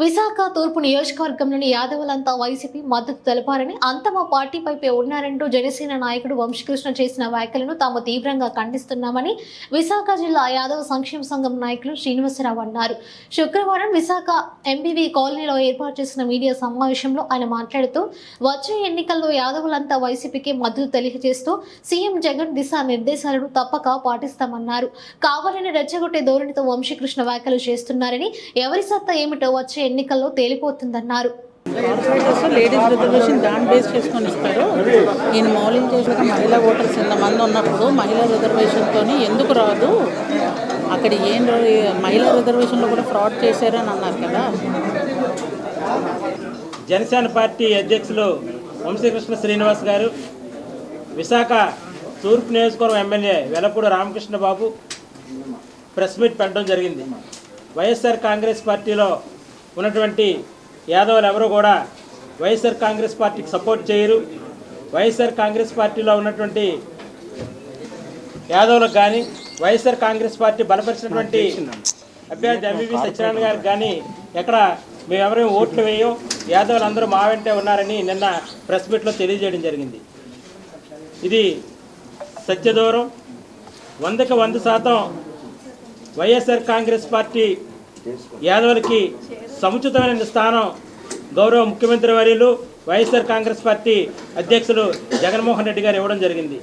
విశాఖ తూర్పు నియోజకవర్గంలోని యాదవులంతా వైసీపీ మద్దతు తెలపారని అంతమా పార్టీపైపే ఉన్నారంటూ జనసేన నాయకుడు వంశీకృష్ణ చేసిన వ్యాఖ్యలను తాము తీవ్రంగా ఖండిస్తున్నామని విశాఖ జిల్లా యాదవ సంక్షేమ సంఘం నాయకులు శ్రీనివాసరావు అన్నారు. శుక్రవారం విశాఖ ఎంబీవీ కాలనీలో ఏర్పాటు చేసిన మీడియా సమావేశంలో ఆయన మాట్లాడుతూ వచ్చే ఎన్నికల్లో యాదవులంతా వైసీపీకి మద్దతు తెలియజేస్తూ సీఎం జగన్ దిశా నిర్దేశాలను తప్పక పాటిస్తామన్నారు. కావాలని రెచ్చగొట్టే ధోరణితో వంశీకృష్ణ వ్యాఖ్యలు చేస్తున్నారని, ఎవరి సత్తా ఏమిటో వచ్చే ఎన్నికల్లో తేలిపోతుందన్నారు. లేడీస్ రిజర్వేషన్ దాన్ని బేస్ చేసుకొని ఇస్తారు. ఈయన మౌలింగ్ చేసిన మహిళా ఓటర్స్ ఇంతమంది ఉన్నప్పుడు మహిళా రిజర్వేషన్తో ఎందుకు రాదు, అక్కడ ఏం మహిళా రిజర్వేషన్లో కూడా ఫ్రాడ్ చేశారని అన్నారు కదా. జనసేన పార్టీ అధ్యక్షులు వంశీకృష్ణ శ్రీనివాస్ గారు విశాఖ తూర్పు నియోజకవర్గం MLA Velapudi Ramakrishna Babu press meet పెట్టడం జరిగింది. వైఎస్ఆర్ కాంగ్రెస్ పార్టీలో ఉన్నటువంటి యాదవులు ఎవరు కూడా వైఎస్ఆర్ కాంగ్రెస్ పార్టీకి సపోర్ట్ చేయరు. వైఎస్ఆర్ కాంగ్రెస్ పార్టీలో ఉన్నటువంటి యాదవులకు కానీ వైఎస్ఆర్ కాంగ్రెస్ పార్టీ బలపరిచినటువంటి అభ్యర్థి ఎంవీవీ సత్యనారాయణ గారికి కానీ ఎక్కడ మేమెవరేం ఓట్లు వేయం, యాదవులు అందరూ మా వెంటే ఉన్నారని నిన్న ప్రెస్ మీట్లో తెలియజేయడం జరిగింది. ఇది సత్యదూరం. 100కి 100% వైఎస్ఆర్ కాంగ్రెస్ పార్టీ యాదవులకి సముచితమైన స్థానం గౌరవ ముఖ్యమంత్రి వర్యులు వైఎస్ఆర్ కాంగ్రెస్ పార్టీ అధ్యక్షులు జగన్మోహన్ రెడ్డి గారు ఇవ్వడం జరిగింది.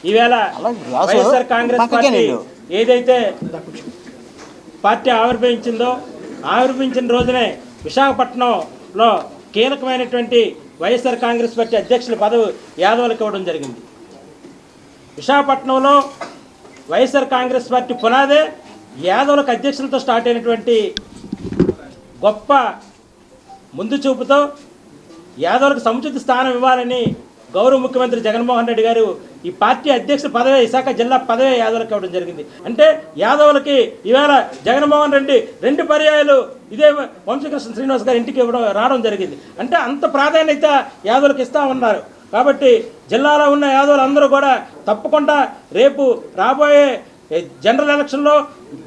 ఈవేళ వైఎస్ఆర్ కాంగ్రెస్ పార్టీ ఏదైతే పార్టీ ఆవిర్భవించిన రోజునే విశాఖపట్నంలో కీలకమైనటువంటి వైఎస్ఆర్ కాంగ్రెస్ పార్టీ అధ్యక్షుల పదవి యాదవులకు ఇవ్వడం జరిగింది. విశాఖపట్నంలో వైఎస్ఆర్ కాంగ్రెస్ పార్టీ పునాదే యాదవులకు అధ్యక్షులతో స్టార్ట్ అయినటువంటి గొప్ప ముందు చూపుతో యాదవులకు సముచిత స్థానం ఇవ్వాలని గౌరవ ముఖ్యమంత్రి జగన్మోహన్ రెడ్డి గారు ఈ పార్టీ అధ్యక్షుల పదవి విశాఖ జిల్లా పదవి యాదవులకు ఇవ్వడం జరిగింది. అంటే యాదవులకి ఈవేళ జగన్మోహన్ రెడ్డి 2 పర్యాయాలు ఇదే వంశీకృష్ణ శ్రీనివాస్ గారి ఇంటికి రావడం జరిగింది. అంటే అంత ప్రాధాన్యత యాదవులకు ఇస్తూ ఉన్నారు. కాబట్టి జిల్లాలో ఉన్న యాదవులు అందరూ కూడా తప్పకుండా రేపు రాబోయే జనరల్ ఎలక్షన్లో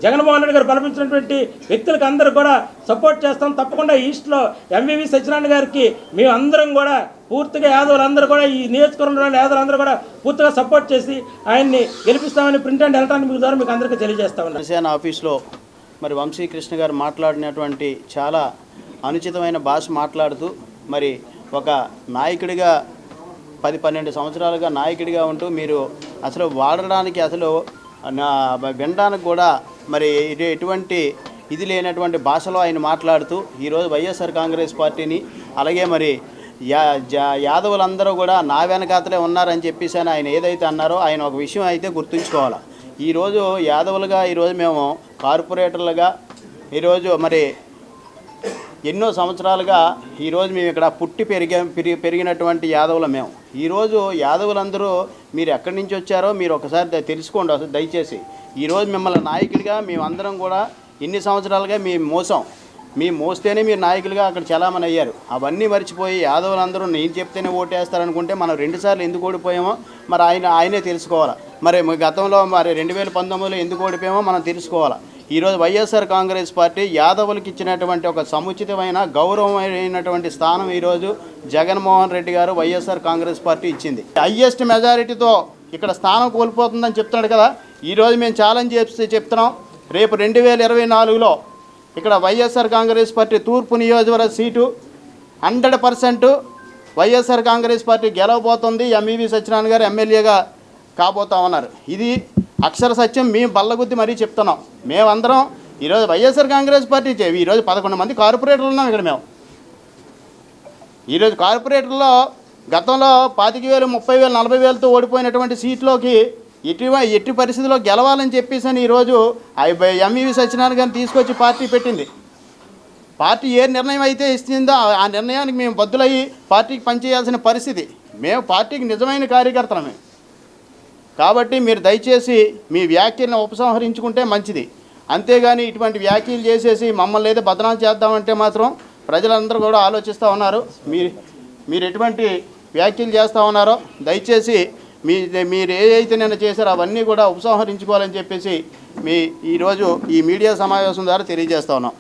జగన్మోహన్ రెడ్డి గారు బలపించినటువంటి వ్యక్తులకు అందరూ కూడా సపోర్ట్ చేస్తాం. తప్పకుండా ఈస్ట్లో ఎంవీవీ సత్యనారాయణ గారికి మేము అందరం కూడా పూర్తిగా యాదవులందరూ కూడా ఈ నియోజకవర్గంలో యాదవులందరూ కూడా పూర్తిగా సపోర్ట్ చేసి ఆయన్ని గెలిపిస్తామని ప్రింట్ అండ్ ఎలక్ట్రానిక్ మీడియా ద్వారా మీకు అందరికీ తెలియజేస్తామని. జనసేన ఆఫీస్లో మరి వంశీకృష్ణ గారు మాట్లాడినటువంటి చాలా అనుచితమైన భాష మాట్లాడుతూ మరి ఒక నాయకుడిగా 10-12 సంవత్సరాలుగా నాయకుడిగా ఉంటూ మీరు అసలు వాడడానికి అసలు వినడానికి కూడా మరి ఎటువంటి ఇది లేనటువంటి భాషలో ఆయన మాట్లాడుతూ ఈరోజు వైఎస్ఆర్ కాంగ్రెస్ పార్టీని అలాగే మరి యాదవులందరూ కూడా నా వెనకాతలే ఉన్నారని చెప్పేసి ఆయన ఏదైతే అన్నారో ఆయన ఒక విషయం అయితే గుర్తుంచుకోవాలి. ఈరోజు యాదవులుగా ఈరోజు మేము కార్పొరేటర్లుగా ఈరోజు మరి ఎన్నో సంవత్సరాలుగా ఈరోజు మేము ఇక్కడ పుట్టి పెరిగినటువంటి యాదవులు మేము. ఈరోజు యాదవులందరూ మీరు ఎక్కడి నుంచి వచ్చారో మీరు ఒకసారి తెలుసుకోండి అసలు దయచేసి. ఈరోజు మిమ్మల్ని నాయకుడిగా మేమందరం కూడా ఎన్ని సంవత్సరాలుగా మీ మోస్తేనే మీరు నాయకులుగా అక్కడ చలామణి అయ్యారు. అవన్నీ మర్చిపోయి యాదవులందరూ నేను చెప్తేనే ఓటేస్తారనుకుంటే మనం 2 సార్లు ఎందుకు ఓడిపోయామో మరి ఆయనే తెలుసుకోవాలి. మరి గతంలో మరి 2019లో ఎందుకు ఓడిపోయామో మనం తెలుసుకోవాలి. ఈరోజు వైఎస్ఆర్ కాంగ్రెస్ పార్టీ యాదవులకు ఇచ్చినటువంటి ఒక సముచితమైన గౌరవమైనటువంటి స్థానం ఈరోజు జగన్మోహన్ రెడ్డి గారు వైఎస్ఆర్ కాంగ్రెస్ పార్టీ ఇచ్చింది. హైయెస్ట్ మెజారిటీతో ఇక్కడ స్థానం కోల్పోతుందని చెప్తున్నాడు కదా. ఈరోజు మేము ఛాలెంజ్ చేసి చెప్తున్నాం, రేపు 2024లో ఇక్కడ వైఎస్ఆర్ కాంగ్రెస్ పార్టీ తూర్పు నియోజకవర్గ సీటు 100% వైఎస్ఆర్ కాంగ్రెస్ పార్టీ గెలవబోతుంది. ఎంవీవీ సత్యనారాయణ గారు ఎమ్మెల్యేగా కాబోతా ఉన్నారు. ఇది అక్షర సత్యం. మేము బల్లగుద్ది మరీ చెప్తున్నాం. మేమందరం ఈరోజు వైఎస్ఆర్ కాంగ్రెస్ పార్టీ ఈరోజు 11 మంది కార్పొరేటర్లు ఉన్నాం ఇక్కడ మేము. ఈరోజు కార్పొరేటర్లో గతంలో 25,000, 30,000, 40,000తో ఓడిపోయినటువంటి సీట్లోకి ఎట్టి పరిస్థితుల్లో గెలవాలని చెప్పేసి అని ఈరోజు ఎంవీవీ సత్యనారాయణ గారిని తీసుకొచ్చి పార్టీ పెట్టింది. పార్టీ ఏ నిర్ణయం అయితే ఇస్తుందో ఆ నిర్ణయానికి మేము బద్దులయ్యి పార్టీకి పనిచేయాల్సిన పరిస్థితి. మేము పార్టీకి నిజమైన కార్యకర్తలమే. కాబట్టి మీరు దయచేసి మీ వ్యాఖ్యలను ఉపసంహరించుకుంటే మంచిది. అంతేగాని ఇటువంటి వ్యాఖ్యలు చేసేసి మమ్మల్ని ఏదో బదనాలు చేద్దామంటే మాత్రం ప్రజలందరూ కూడా ఆలోచిస్తూ ఉన్నారు. మీరు ఎటువంటి వ్యాఖ్యలు చేస్తూ ఉన్నారో దయచేసి మీరు ఏదైతే నిన్న చేశారో అవన్నీ కూడా ఉపసంహరించుకోవాలని చెప్పేసి ఈరోజు ఈ మీడియా సమావేశం ద్వారా తెలియజేస్తా ఉన్నాం.